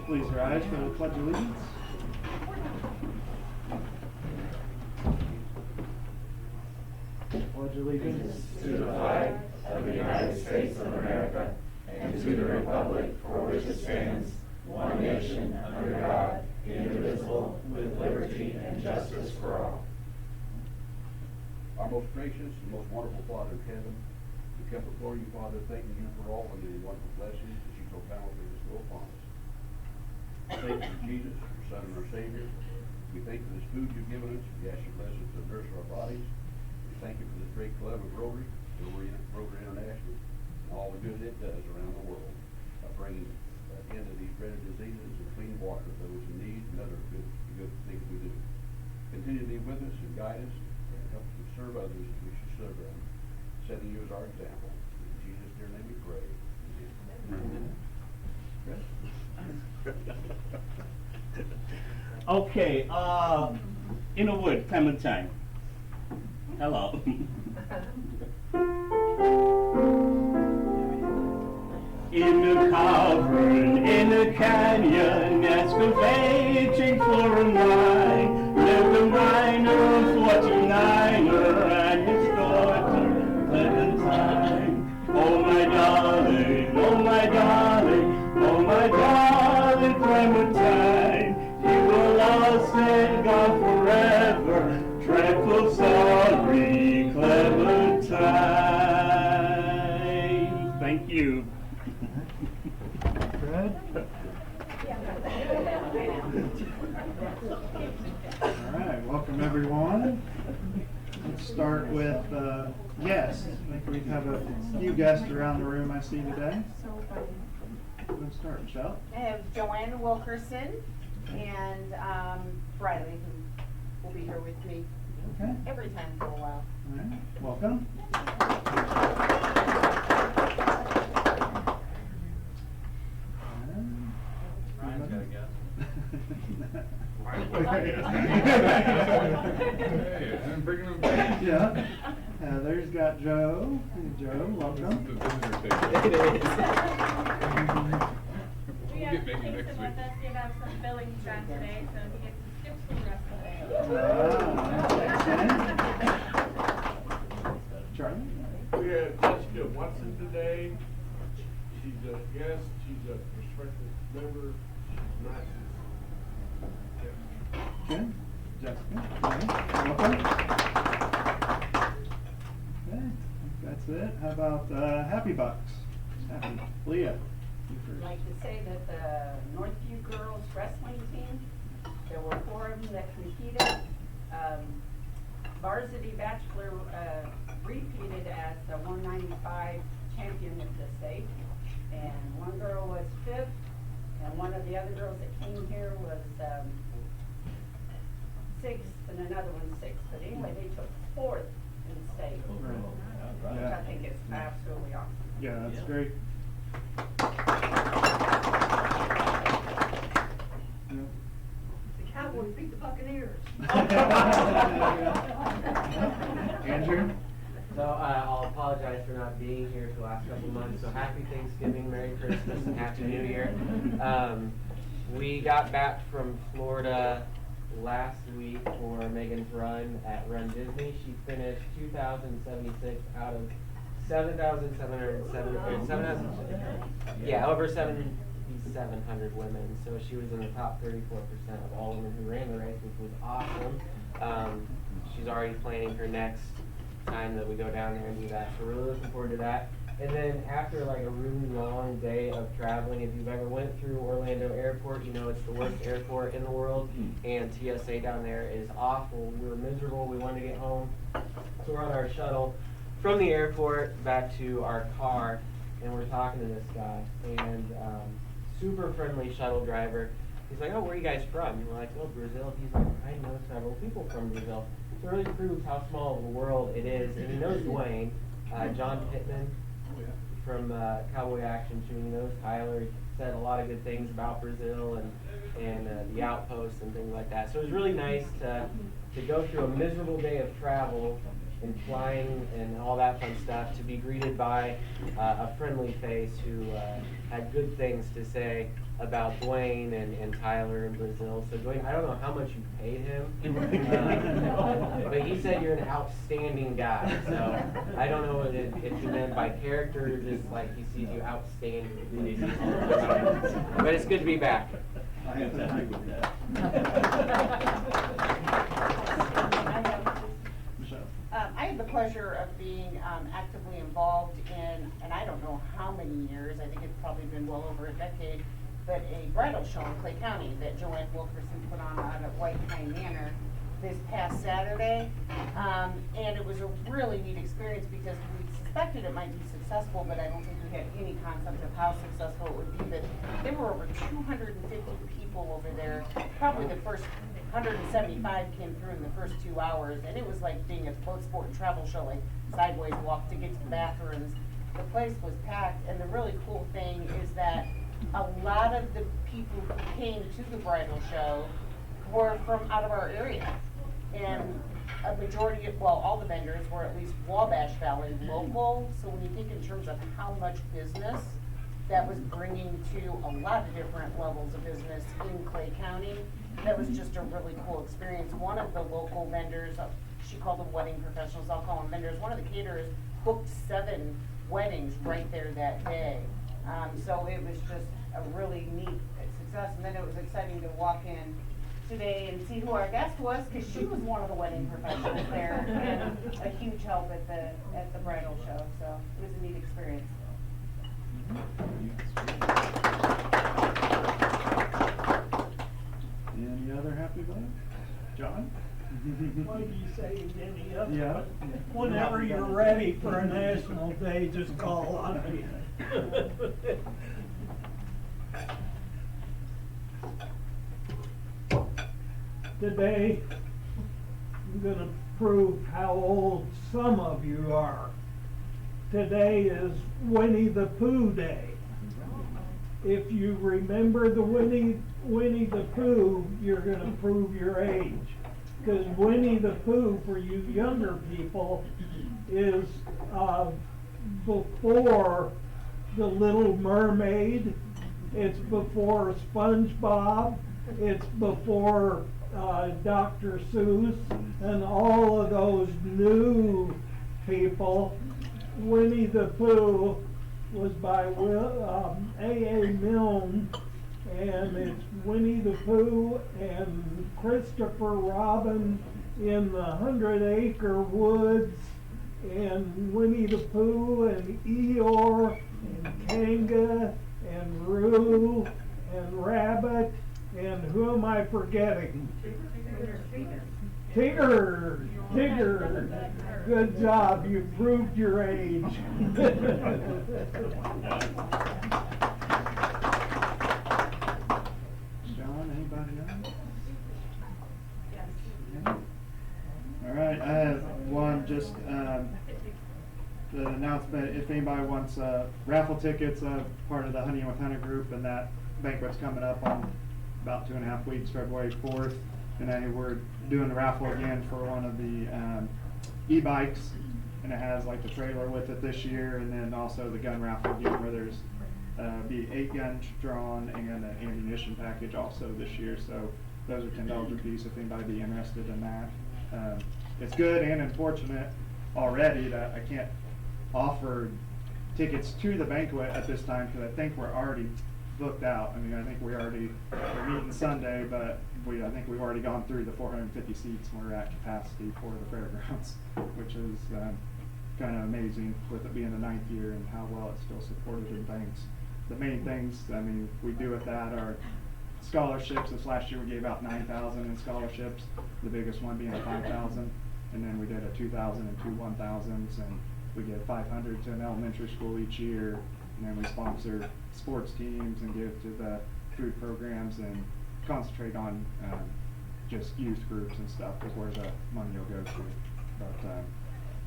Please rise for the Pledge of Allegiance. Pledge allegiance to the flag of the United States of America and to the republic for which it stands, one nation under God, indivisible, with liberty and justice for all. Our most gracious and most wonderful Father in heaven, we come before you, Father, thanking you for all of the wonderful blessings that you so bountifully bestow upon us. Thank you for Jesus, your Son and our Savior. We thank you for this food you've given us. We ask your blessings to nourish our bodies. We thank you for this great club of Rotary International, and all the good it does around the world by bringing an end to these dreaded diseases and clean water to those in need and other good things we do. Continue to be with us and guide us and help us to serve others as we should serve them, setting you as our example. In Jesus' dear name we pray. Amen. Okay, in a word, Clementine. Hello. In a cavern, in a canyon, excavating for a mine, lived a miner, 49er, and his daughter, Clementine. Oh my darling, oh my darling, oh my darling Clementine, you were lost and gone forever, dreadful sorry Clementine. Thank you. Fred? All right, welcome everyone. Let's start with guests. I think we have a few guests around the room I see today. Let's start, Michelle. I have Joanne Wilkerson and Bradley, who will be here with me Okay. every time for a while. All right, welcome. Ryan's got a guess. Hey, I'm bringing them back. Yeah. Heather's got Joe. Hey, Joe, welcome. The visitor table. We We'll have get Megan Jason next with week. us, we have some billings done today, so he gets to skip school the rest of the day. Charlie? We had Jessica Watson today. She's a guest, she's a prospective member, she's nice. Okay. Jessica? All right, welcome. Okay, I think that's it. How about Happy Bucks? Happy. Leah. You I'd first. like to say that the Northview girls wrestling team, there were 4 of them that competed. Varsity Bachelor repeated as the 195 champion of the state. And one girl was 5th, and one of the other girls that came here was 6th, and another one 6th. But anyway, they took 4th in the state, which Yeah. I think is absolutely awesome. Yeah, that's great. Yeah. The Cowboys beat the Buccaneers. Andrew? So I'll apologize for not being here for the last couple of months. So happy Thanksgiving, Merry Christmas, and Happy New Year. We got back from Florida last week for Megan's run at Run Disney. She finished 2,076 out of 7,707. Over 7,700 women. So she was in the top 34% of all women who ran the race, which was awesome. She's already planning her next time that we go down there and do that. So we're really looking forward to that. And then after like a really long day of traveling, if you've ever went through Orlando Airport, you know it's the worst airport in the world, and TSA down there is awful. We were miserable. We wanted to get home. So we're on our shuttle from the airport back to our car, and we're talking to this guy, and super friendly shuttle driver. He's like, oh, where are you guys from? And we're like, oh, Brazil. He's like, I know several people from Brazil. So it really proves how small of a world it is. And he knows Dwayne, John Pittman from Cowboy Action Shooting. He knows Tyler. He said a lot of good things about Brazil and the outposts and things like that. So it was really nice to go through a miserable day of travel and flying and all that fun stuff, to be greeted by a friendly face who had good things to say about Dwayne and Tyler in Brazil. So Dwayne, I don't know how much you paid him, but he said you're an outstanding guy. So I don't know if he meant by character or just like he sees you outstanding. But it's good to be back. I have to agree with that. I had the pleasure of being actively involved in, and I don't know how many years, I think it's probably been well over a decade, but a bridal show in Clay County that Joanne Wilkerson put on out at White Pine Manor this past Saturday. And it was a really neat experience because we suspected it might be successful, but I don't think we had any concept of how successful it would be. But there were over 250 people over there. Probably the first 175 came through in the first 2 hours, and it was like being at the boat sport and travel show, like sideways walk to get to the bathrooms. The place was packed, and the really cool thing is that a lot of the people who came to the bridal show were from out of our area. And a majority of, well, all the vendors were at least Wabash Valley local. So when you think in terms of how much business that was bringing to a lot of different levels of business in Clay County, that was just a really cool experience. One of the local vendors, she called them wedding professionals, I'll call them vendors, one of the caterers booked 7 weddings right there that day. So it was just a really neat success. And then it was exciting to walk in today and see who our guest was, because she was one of the wedding professionals there and a huge help at the bridal show. So it was a neat experience. Any other happy ones? John? Why do you say any other? Yeah. Whenever you're ready for a national day, just call on me. Today, I'm gonna prove how old some of you are. Today is Winnie the Pooh Day. If you remember the Winnie the Pooh, you're gonna prove your age. Because Winnie the Pooh, for you younger people, is before The Little Mermaid. It's before SpongeBob. It's before Dr. Seuss and all of those new people. Winnie the Pooh was by A.A. Milne, and it's Winnie the Pooh and Christopher Robin in the 100-Acre Woods, and Winnie the Pooh and Eeyore and Kanga and Roo and Rabbit, and who am I forgetting? Tigger! Tigger! Good job, you proved your age. John, anybody else? Yeah. All right, I have one, just the announcement, if anybody wants raffle tickets, part of the Honey with Hunter group, and that banquet's coming up on about 2.5 weeks, February 4th. And then we're doing the raffle again for one of the e-bikes, and it has like the trailer with it this year, and then also the gun raffle again, where there's be 8 guns drawn and an ammunition package also this year. So those are $10 a piece if anybody be interested in that. It's good and unfortunate already that I can't offer tickets to the banquet at this time, because I think we're already booked out. I mean, I think we're meeting Sunday, but I think we've already gone through the 450 seats and we're at capacity for the fairgrounds, which is kind of amazing with it being the 9th year and how well it's still supported in banks. The main things, I mean, we do with that are scholarships. This last year we gave out 9,000 in scholarships, the biggest one being 5,000, and then we did a 2,000 and 2 1,000s, and we give 500 to an elementary school each year, and then we sponsor sports teams and give to the food programs and concentrate on just youth groups and stuff is where the money will go to. But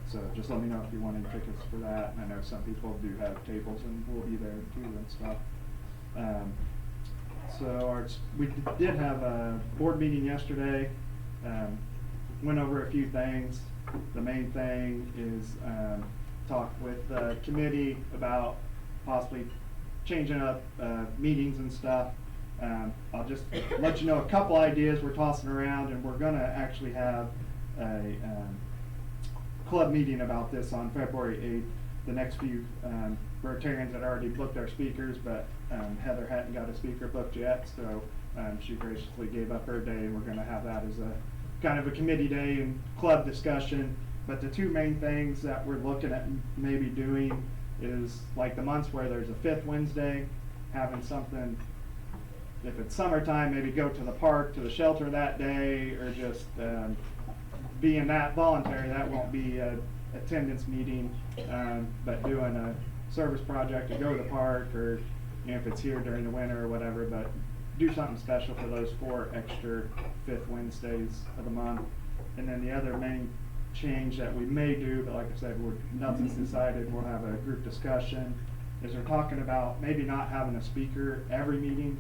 so just let me know if you want any tickets for that. And I know some people do have tables and we'll be there too and stuff. So we did have a board meeting yesterday. went over a few things. The main thing is talk with the committee about possibly changing up meetings and stuff. I'll just let you know a couple ideas we're tossing around, and we're gonna actually have a club meeting about this on February 8th. The next few Rotarians had already booked their speakers, but Heather hadn't got a speaker booked yet, so she graciously gave up her day, and we're gonna have that as a kind of a committee day and club discussion. But the two main things that we're looking at maybe doing is like the months where there's a 5th Wednesday, having something, if it's summertime, maybe go to the park, to the shelter that day, or just being that voluntary, that won't be a attendance meeting, but doing a service project to go to the park, or if it's here during the winter or whatever, but do something special for those 4 extra 5th Wednesdays of the month. And then the other main change that we may do, but like I said, nothing's decided, we'll have a group discussion, is we're talking about maybe not having a speaker every meeting,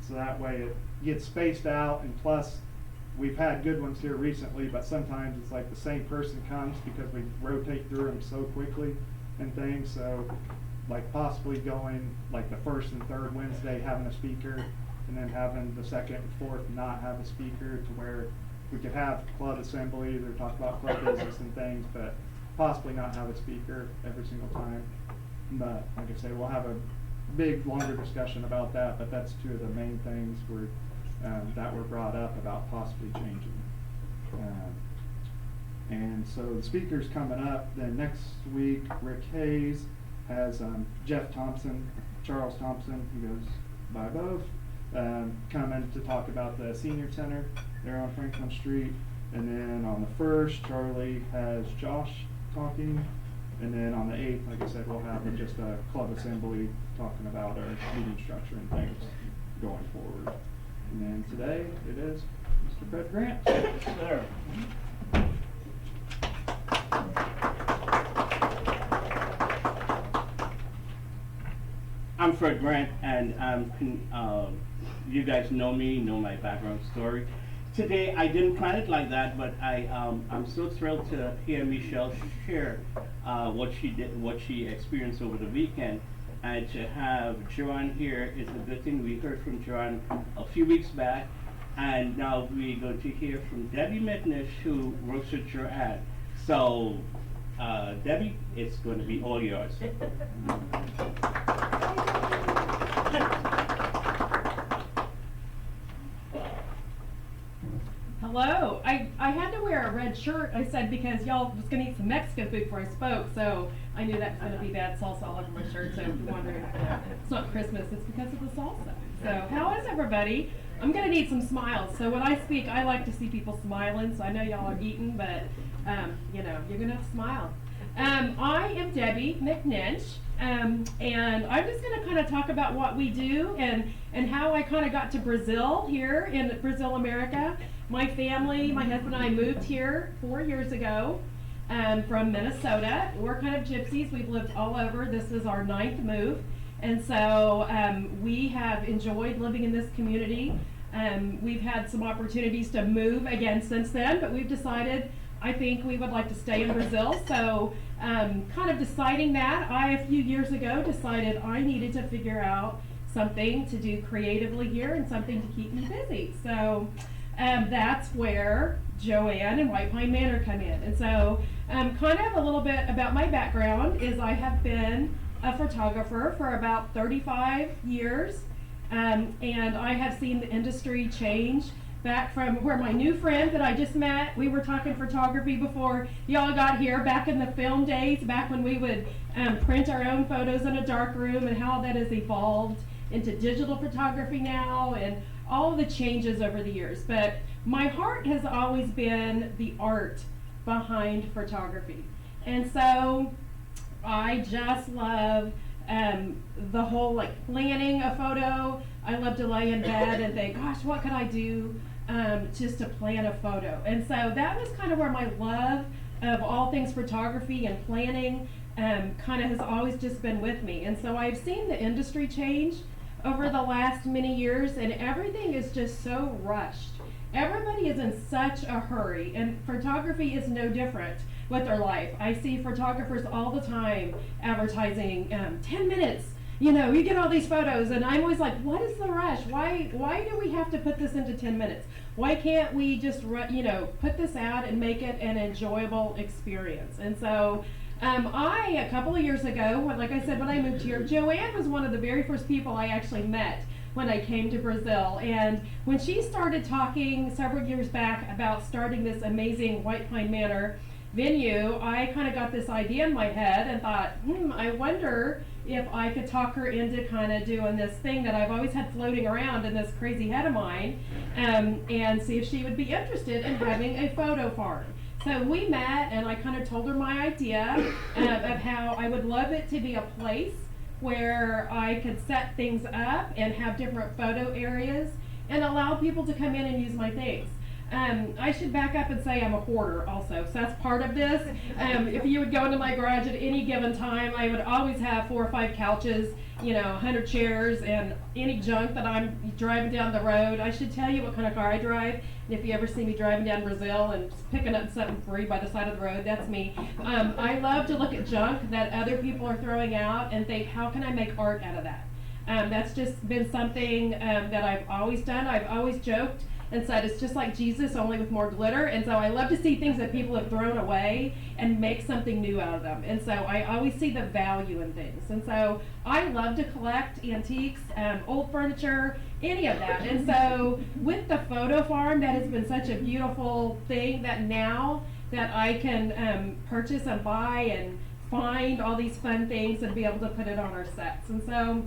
so that way it gets spaced out, and plus we've had good ones here recently, but sometimes it's like the same person comes because we rotate through them so quickly and things. So like possibly going like the 1st and 3rd Wednesday having a speaker, and then having the 2nd and 4th not have a speaker, to where we could have club assemblies or talk about club business and things, but possibly not have a speaker every single time. But like I say, we'll have a big, longer discussion about that, but that's two of the main things that were brought up about possibly changing. And so the speakers coming up, then next week, Rick Hayes has Jeff Thompson, Charles Thompson, he goes by both, coming to talk about the senior center there on Franklin Street. And then on the 1st, Charlie has Josh talking. And then on the 8th, like I said, we'll have just a club assembly talking about our meeting structure and things going forward. And then today, it is Mr. Fred Grant. Yes, sir. I'm Fred Grant, and you guys know me, know my background story. Today, I didn't plan it like that, but I'm so thrilled to hear Michelle share what she did, what she experienced over the weekend, and to have Joanne here is a good thing. We heard from Joanne a few weeks back, and now we're going to hear from Debbie McNinch, who works with Joanne. So, Debbie, it's going to be all yours. Hello. I had to wear a red shirt, I said, because y'all was going to eat some Mexican food before I spoke, so I knew that was going to be bad salsa all over my shirt, so if you're wondering, it's not Christmas, it's because of the salsa. So, how is everybody? I'm going to need some smiles, so when I speak, I like to see people smiling, so I know y'all are eating, but, you know, you're going to have to smile. I am Debbie McNinch, and I'm just going to kind of talk about what we do and how I kind of got to Brazil, here in Brazil, America. My family, my husband and I moved here 4 years ago from Minnesota. We're kind of gypsies. We've lived all over. This is our 9th move. And so we have enjoyed living in this community. We've had some opportunities to move again since then, but we've decided, I think we would like to stay in Brazil. So kind of deciding that, a few years ago decided I needed to figure out something to do creatively here and something to keep me busy. So that's where Joanne and White Pine Manor come in. And so kind of a little bit about my background is I have been a photographer for about 35 years, and I have seen the industry change back from where my new friend that I just met, we were talking photography before y'all got here, back in the film days, back when we would print our own photos in a dark room, and how that has evolved into digital photography now, and all of the changes over the years. But my heart has always been the art behind photography. And so I just love the whole like planning a photo. I love to lay in bed and think, gosh, what could I do just to plan a photo? And so that was kind of where my love of all things photography and planning kind of has always just been with me. And so I've seen the industry change over the last many years, and everything is just so rushed. everybody is in such a hurry, and photography is no different with their life. I see photographers all the time advertising 10 minutes. You know, you get all these photos, and I'm always like, what is the rush? Why do we have to put this into 10 minutes? Why can't we just, put this out and make it an enjoyable experience? And so, a couple of years ago, like I said, when I moved here, Joanne was one of the very first people I actually met when I came to Brazil. And when she started talking several years back about starting this amazing White Pine Manor venue, I kind of got this idea in my head and thought, I wonder if I could talk her into kind of doing this thing that I've always had floating around in this crazy head of mine, and see if she would be interested in having a photo farm. So we met, and I kind of told her my idea of how I would love it to be a place where I could set things up and have different photo areas and allow people to come in and use my things. I should back up and say I'm a hoarder also, so that's part of this. If you would go into my garage at any given time, I would always have 4 or 5 couches, 100 chairs, and any junk that I'm driving down the road. I should tell you what kind of car I drive. And if you ever see me driving down Brazil and picking up something free by the side of the road, that's me. I love to look at junk that other people are throwing out and think, how can I make art out of that? That's just been something that I've always done. I've always joked and said it's just like Jesus, only with more glitter. And so I love to see things that people have thrown away and make something new out of them. And so I always see the value in things. And so I love to collect antiques, old furniture, any of that. And so with the photo farm, that has been such a beautiful thing that now that I can purchase and buy and find all these fun things and be able to put it on our sets. And so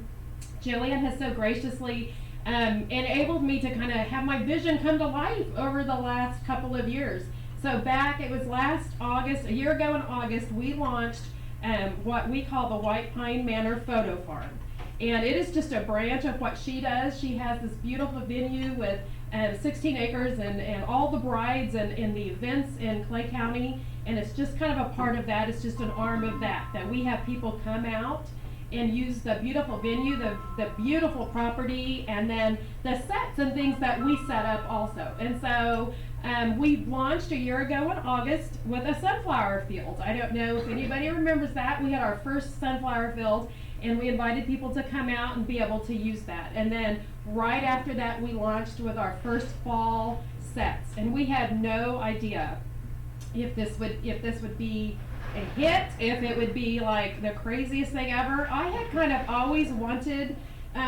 Jillian has so graciously enabled me to kind of have my vision come to life over the last couple of years. So it was last August, a year ago in August, we launched what we call the White Pine Manor Photo Farm. And it is just a branch of what she does. She has this beautiful venue with 16 acres and all the brides and the events in Clay County. And it's just kind of a part of that. It's just an arm of that we have people come out and use the beautiful venue, the beautiful property, and then the sets and things that we set up also. And so we launched a year ago in August with a sunflower field. I don't know if anybody remembers that. We had our first sunflower field, and we invited people to come out and be able to use that. And then right after that, we launched with our first fall sets. And we had no idea if this would be a hit, if it would be like the craziest thing ever. I had kind of always wanted,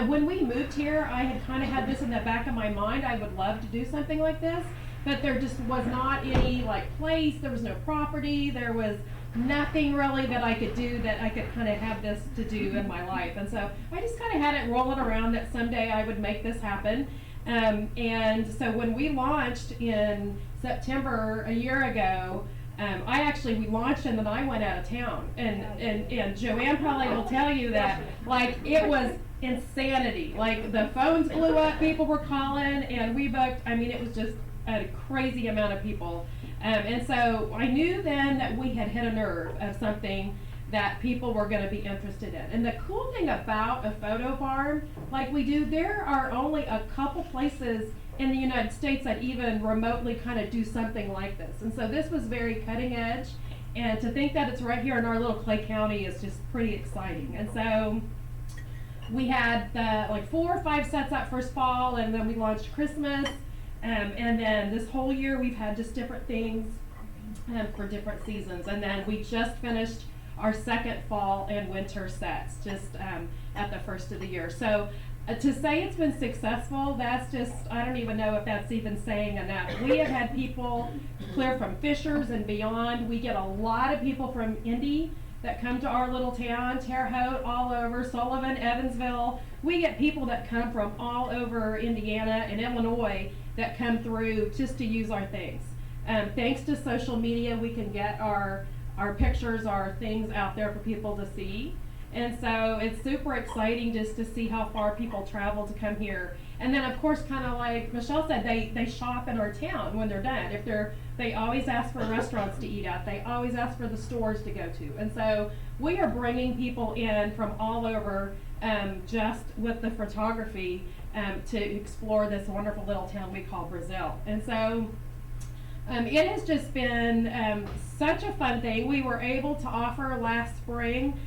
when we moved here, I had kind of had this in the back of my mind. I would love to do something like this, but there just was not any place, there was no property, there was nothing really that I could do that I could kind of have this to do in my life. And so I just kind of had it rolling around that someday I would make this happen. And so when we launched in September a year ago, we launched and then I went out of town, and Joanne probably will tell you that it was insanity. The phones blew up, people were calling, and we booked. It was just a crazy amount of people, and so I knew then that we had hit a nerve of something that people were going to be interested in. And the cool thing about a photo farm like we do, there are only a couple places in the United States that even remotely kind of do something like this. And so this was very cutting edge, and to think that it's right here in our little Clay County is just pretty exciting. And so we had 4 or 5 sets that first fall, and then we launched Christmas, and then this whole year we've had just different things for different seasons. And then we just finished our second fall and winter sets just at the first of the year. So to say it's been successful, that's just, I don't even know if that's even saying enough. We have had people clear from Fishers and beyond. We get a lot of people from Indy that come to our little town, Terre Haute, all over, Sullivan, Evansville. We get people that come from all over Indiana and Illinois that come through just to use our things. Thanks to social media, we can get our pictures, our things out there for people to see. And so it's super exciting just to see how far people travel to come here. And then of course, kind of like Michelle said, they shop in our town when they're done. They always ask for restaurants to eat at. They always ask for the stores to go to. And so we are bringing people in from all over, just with the photography, to explore this wonderful little town we call Brazil. And so it has just been such a fun thing. We were able to offer last spring.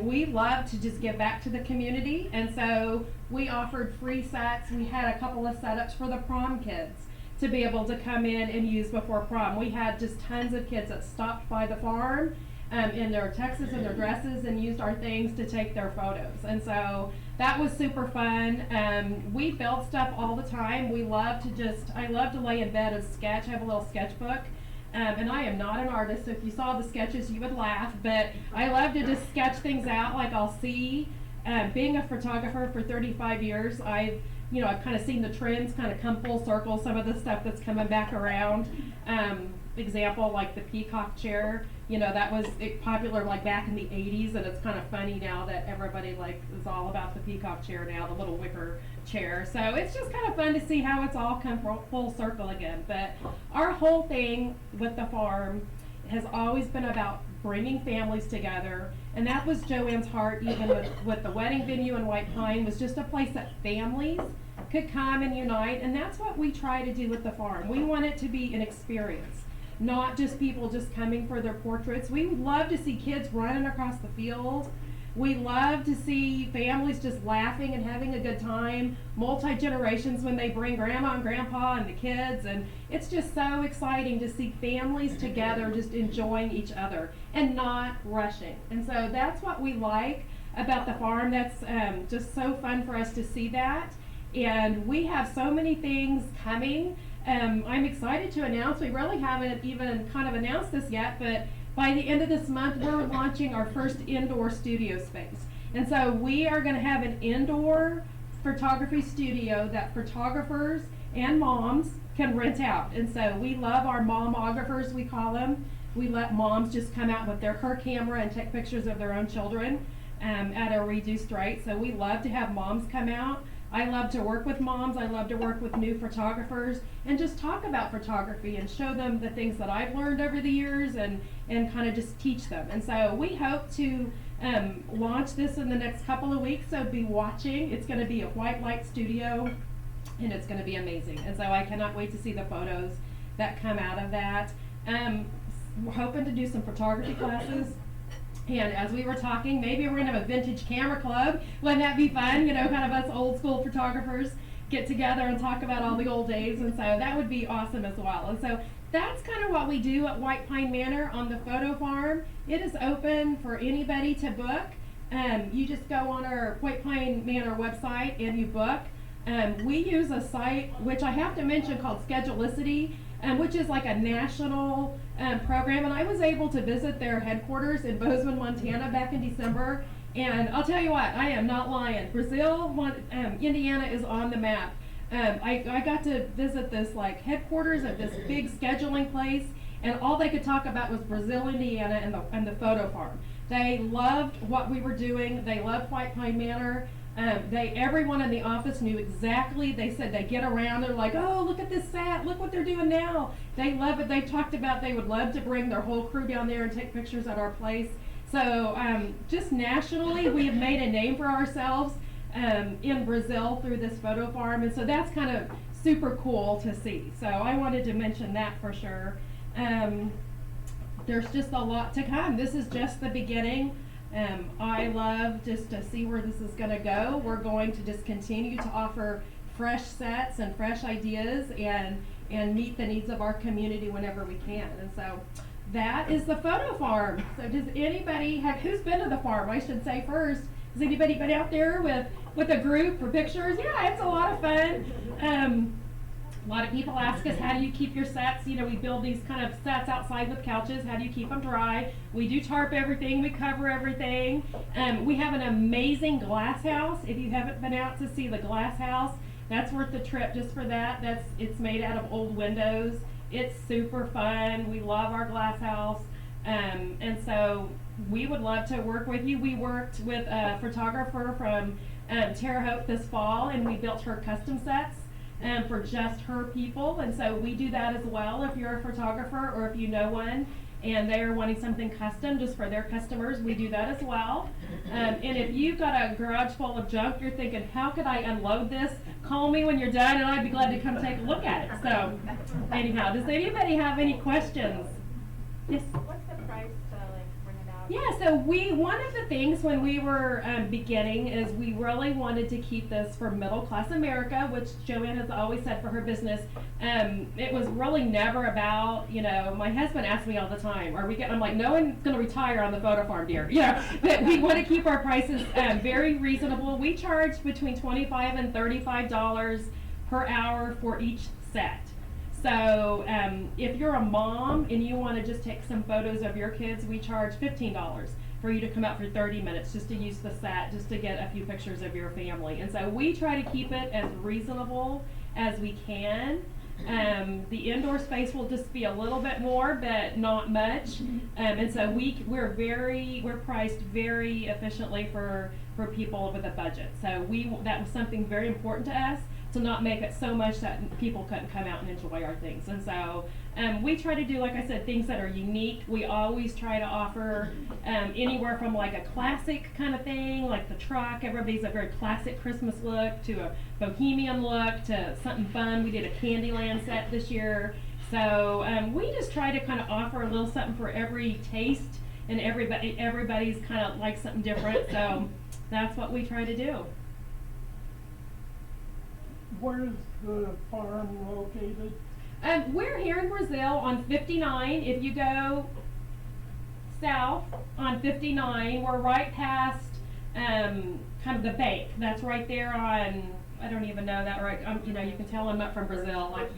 We love to just give back to the community, and so we offered free sets. We had a couple of setups for the prom kids to be able to come in and use before prom. We had just tons of kids that stopped by the farm in their tuxes and their dresses and used our things to take their photos. And so that was super fun. We build stuff all the time. I love to lay in bed and sketch. I have a little sketchbook. And I am not an artist, so if you saw the sketches, you would laugh, but I love to just sketch things out. Like I'll see, being a photographer for 35 years, I've kind of seen the trends kind of come full circle, some of the stuff that's coming back around. Example, like the peacock chair, that was popular like back in the 80s, and it's kind of funny now that everybody is all about the peacock chair now, the little wicker chair. So it's just kind of fun to see how it's all come full circle again. But our whole thing with the farm has always been about bringing families together, and that was Joanne's heart even with the wedding venue in White Pine, was just a place that families could come and unite, and that's what we try to do with the farm. We want it to be an experience, not just people just coming for their portraits. We love to see kids running across the field. We love to see families just laughing and having a good time, multi-generations when they bring grandma and grandpa and the kids, and it's just so exciting to see families together just enjoying each other and not rushing. And so that's what we like about the farm. That's just so fun for us to see that. And we have so many things coming. I'm excited to announce, we really haven't even kind of announced this yet, but by the end of this month, we're launching our first indoor studio space. And so we are going to have an indoor photography studio that photographers and moms can rent out. And so we love our momographers, we call them. We let moms just come out with her camera and take pictures of their own children at a reduced rate. So we love to have moms come out. I love to work with moms. I love to work with new photographers and just talk about photography and show them the things that I've learned over the years and kind of just teach them. And so we hope to launch this in the next couple of weeks, so be watching. It's going to be a white light studio, and it's going to be amazing. And so I cannot wait to see the photos that come out of that. We're hoping to do some photography classes. And as we were talking, maybe we're going to have a vintage camera club. Wouldn't that be fun? Kind of us old school photographers get together and talk about all the old days. And so that would be awesome as well. And so that's kind of what we do at White Pine Manor on the photo farm. It is open for anybody to book. You just go on our White Pine Manor website and you book. We use a site, which I have to mention, called Schedulicity, which is like a national program. And I was able to visit their headquarters in Bozeman, Montana back in December. And I'll tell you what, I am not lying. Brazil, Indiana is on the map. I got to visit this headquarters of this big scheduling place, and all they could talk about was Brazil, Indiana, and the photo farm. They loved what we were doing. They loved White Pine Manor. Everyone in the office knew exactly. They said they get around, they're like, oh, look at this set, look what they're doing now. They love it. They talked about they would love to bring their whole crew down there and take pictures at our place. So just nationally, we have made a name for ourselves in Brazil through this photo farm, and so that's kind of super cool to see. So I wanted to mention that for sure. There's just a lot to come. This is just the beginning. I love just to see where this is going to go. We're going to just continue to offer fresh sets and fresh ideas and meet the needs of our community whenever we can. And so that is the photo farm. So does anybody who's been to the farm, I should say first, has anybody been out there with a group for pictures? Yeah, it's a lot of fun. A lot of people ask us, how do you keep your sets? We build these kind of sets outside with couches. How do you keep them dry? We do tarp everything. We cover everything. We have an amazing glass house. If you haven't been out to see the glass house, that's worth the trip just for that. It's made out of old windows. It's super fun. We love our glass house. And so we would love to work with you. We worked with a photographer from Terre Haute this fall, and we built her custom sets for just her people. And so we do that as well. If you're a photographer or if you know one and they're wanting something custom just for their customers, we do that as well. And if you've got a garage full of junk, you're thinking, how could I unload this? Call me when you're done and I'd be glad to come take a look at it. So anyhow, does anybody have any questions? Yes? What's the price to like rent it out? Yeah, so one of the things when we were beginning is we really wanted to keep this for middle class America, which Joanne has always said for her business. It was really never about, you know, my husband asks me all the time, I'm like, no one's gonna retire on the photo farm, dear. You know, but we want to keep our prices very reasonable. We charge between $25 and $35 per hour for each set. So if you're a mom and you want to just take some photos of your kids, we charge $15 for you to come out for 30 minutes just to use the set, just to get a few pictures of your family. And so we try to keep it as reasonable as we can. The indoor space will just be a little bit more, but not much. And so we're priced very efficiently for people with a budget. So that was something very important to us, to not make it so much that people couldn't come out and enjoy our things. And so we try to do, like I said, things that are unique. We always try to offer anywhere from like a classic kind of thing, like the truck. Everybody's a very classic Christmas look, to a bohemian look, to something fun. We did a Candyland set this year. So we just try to kind of offer a little something for every taste, and everybody's kind of like something different. So that's what we try to do. Where's the farm located? We're here in Brazil on 59. If you go south on 59, we're right past kind of the bank. That's right there on, I don't even know that right. You know, you can tell I'm not from Brazil. Like,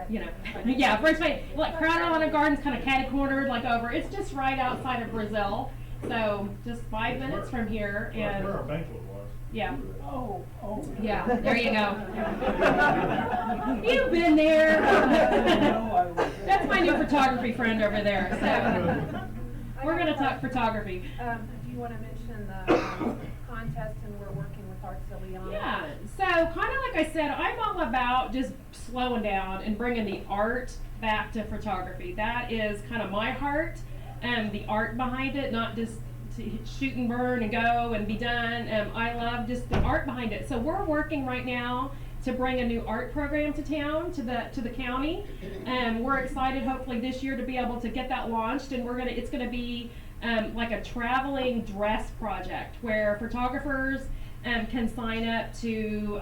you know, yeah, First Bank. Like Carolina Gardens, kind of catty-cornered, like over. It's just right outside of Brazil. So just 5 minutes from here, and Where our banquet was. yeah. Oh. Yeah, there you go. You've been there. That's my new photography friend over there. So we're going to talk photography. Do you want to mention the contest and we're working with Arts de Leon? Yeah, so kind of like I said, I'm all about just slowing down and bringing the art back to photography. That is kind of my heart, and the art behind it, not just to shoot and burn and go and be done. I love just the art behind it. So we're working right now to bring a new art program to town, to the county. We're excited, hopefully this year, to be able to get that launched, and it's gonna be like a traveling dress project where photographers can sign up to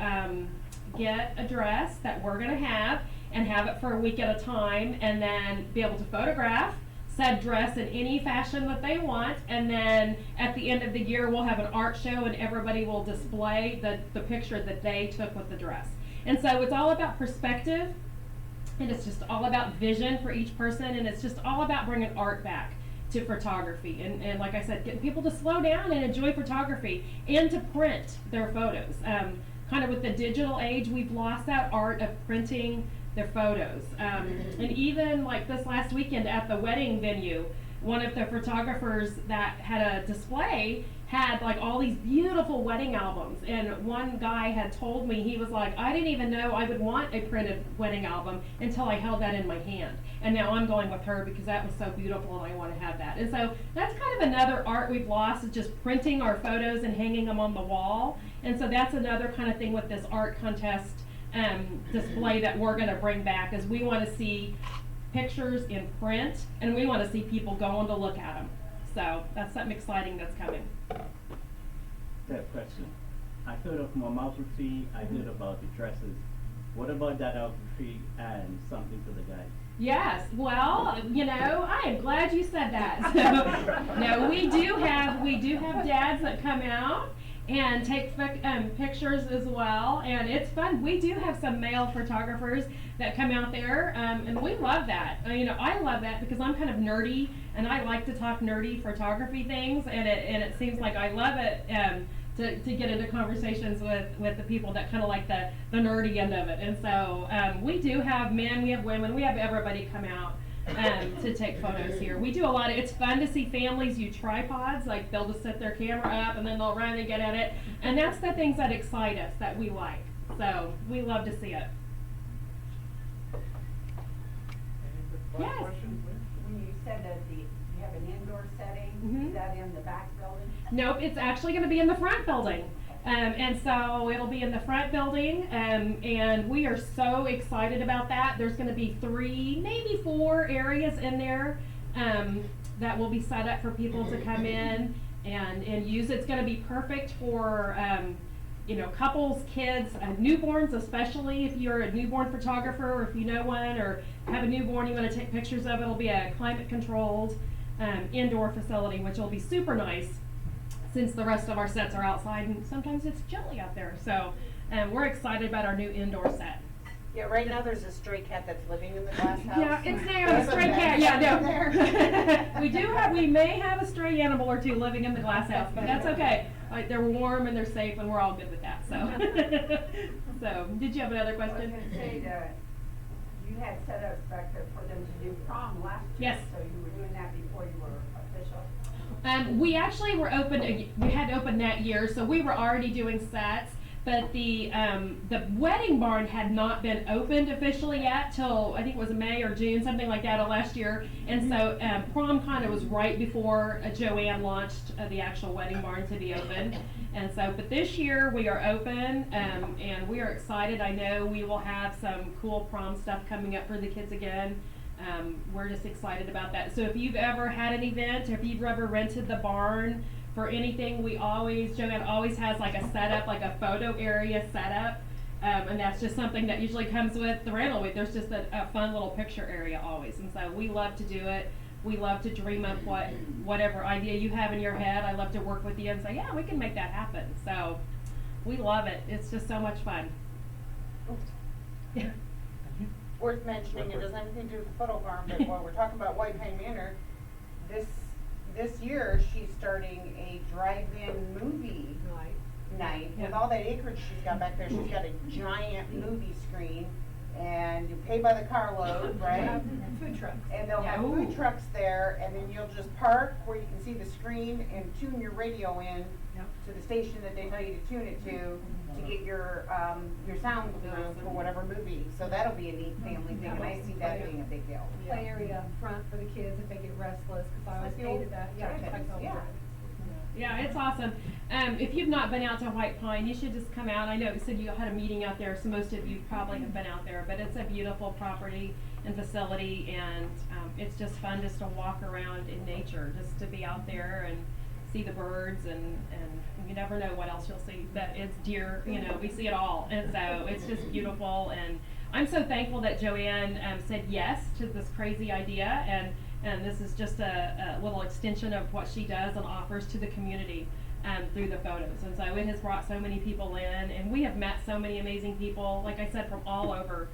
get a dress that we're gonna have and have it for a week at a time, and then be able to photograph said dress in any fashion that they want, and then at the end of the year we'll have an art show and everybody will display the picture that they took with the dress. And so it's all about perspective, and it's just all about vision for each person, and it's just all about bringing art back to photography, and like I said, getting people to slow down and enjoy photography and to print their photos. Kind of with the digital age, we've lost that art of printing their photos. And even like this last weekend at the wedding venue, one of the photographers that had a display had like all these beautiful wedding albums, and one guy had told me, he was like, I didn't even know I would want a printed wedding album until I held that in my hand, and now I'm going with her because that was so beautiful and I want to have that. And so that's kind of another art we've lost, is just printing our photos and hanging them on the wall. And so that's another kind of thing with this art contest display that we're going to bring back, is we want to see pictures in print, and we want to see people going to look at them. So that's something exciting that's coming. That question. I heard of mammography, I heard about the dresses. What about dadography and something for the guys? Yes, well, you know, I am glad you said that. So, no, we do have dads that come out and take pictures as well, and it's fun. We do have some male photographers that come out there, and we love that. You know, I love that because I'm kind of nerdy, and I like to talk nerdy photography things, and it seems like I love it to get into conversations with the people that kind of like the nerdy end of it. And so we do have men, we have women, we have everybody come out to take photos here. We do a lot of, it's fun to see families use tripods, like they'll just set their camera up and then they'll run and get at it. And that's the things that excite us, that we like. So we love to see it. Yes. When you said that you have an indoor setting, Mhm. is that in the back building? Nope, it's actually going to be in the front building. And so it'll be in the front building, and we are so excited about that. There's going to be 3, maybe 4 areas in there that will be set up for people to come in and use. It's going to be perfect for couples, kids, newborns, especially if you're a newborn photographer or if you know one or have a newborn you want to take pictures of. It'll be a climate controlled indoor facility, which will be super nice, since the rest of our sets are outside and sometimes it's chilly out there. So we're excited about our new indoor set. Yeah, right now there's a stray cat that's living in the glass house. Yeah, it's there, There's a a stray cat, man yeah, no. there. We may have a stray animal or 2 living in the glass house, but that's okay. They're warm and they're safe and we're all good with that, so. So, did you have another I was question? gonna say that you had set up back there for them to do prom last year. Yes. So you were doing that before you were official? We actually were open, we had opened that year, so we were already doing sets, but the wedding barn had not been opened officially yet till, I think it was May or June, something like that of last year. And so prom kind of was right before Joanne launched the actual wedding barn to be open. And so, but this year we are open, and we are excited. I know we will have some cool prom stuff coming up for the kids again. We're just excited about that. So if you've ever had an event, or if you've ever rented the barn for anything, Joanne always has like a setup, like a photo area setup. And that's just something that usually comes with the rental. There's just a fun little picture area always. And so we love to do it. We love to dream up whatever idea you have in your head. I love to work with you and say, yeah, we can make that happen. So we love it. It's just so much fun. Yeah. Worth mentioning, it doesn't have anything to do with the photo farm, but while we're talking about White Pine Manor, this year she's starting a drive-in movie night. With all that acreage she's got back there, she's got a giant movie screen, and you pay by the carload, right? Food trucks. And they'll have food trucks there, and then you'll just park where you can see the screen and tune your radio in to the station that they tell you to tune it to get your sound through for whatever movie. So that'll be a neat family thing, and I see that being a big deal. Play area up front for the kids if they get restless, because I always Like the old hated that. Yeah, it's like the old yeah. drive. Yeah, it's awesome. If you've not been out to White Pine, you should just come out. I know you said you had a meeting out there, so most of you probably have been out there, but it's a beautiful property and facility, and it's just fun just to walk around in nature, just to be out there and see the birds, and you never know what else you'll see. But it's deer, we see it all, and so it's just beautiful. And I'm so thankful that Joanne said yes to this crazy idea, and this is just a little extension of what she does and offers to the community through the photos. And so it has brought so many people in, and we have met so many amazing people, like I said, from all over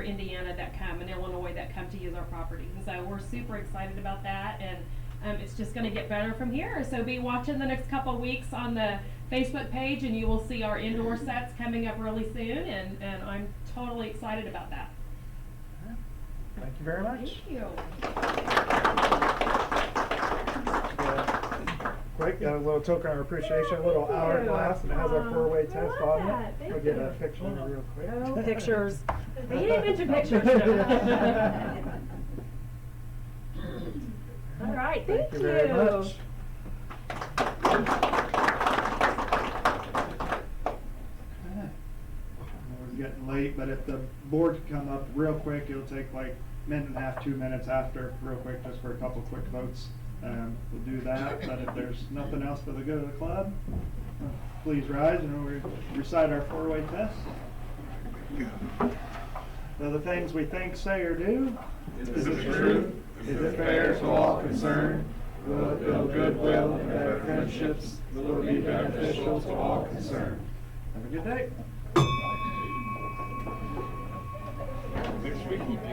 Indiana that come, and Illinois that come to use our property. And so we're super excited about that, and it's just going to get better from here. So be watching the next couple of weeks on the Facebook page, and you will see our indoor sets coming up really soon, and I'm totally excited about that. Thank you very much. Thank you. Quick, got a little token of appreciation, a little hourglass, and it has our 4-way test on it. We'll get a picture real quick. Oh, pictures. He didn't mention pictures. All right, thank you very much. We're getting late, but if the board can come up real quick, it'll take like a minute and a half, 2 minutes after, real quick, just for a couple quick votes. We'll do that, but if there's nothing else for the good of the club, please rise and we'll recite our 4-way test. So the things we think, say, or do. Is it true? Is it fair to all concerned? Will it build goodwill and better friendships? Will it be beneficial to all concerned? Have a good day. Next week we'll be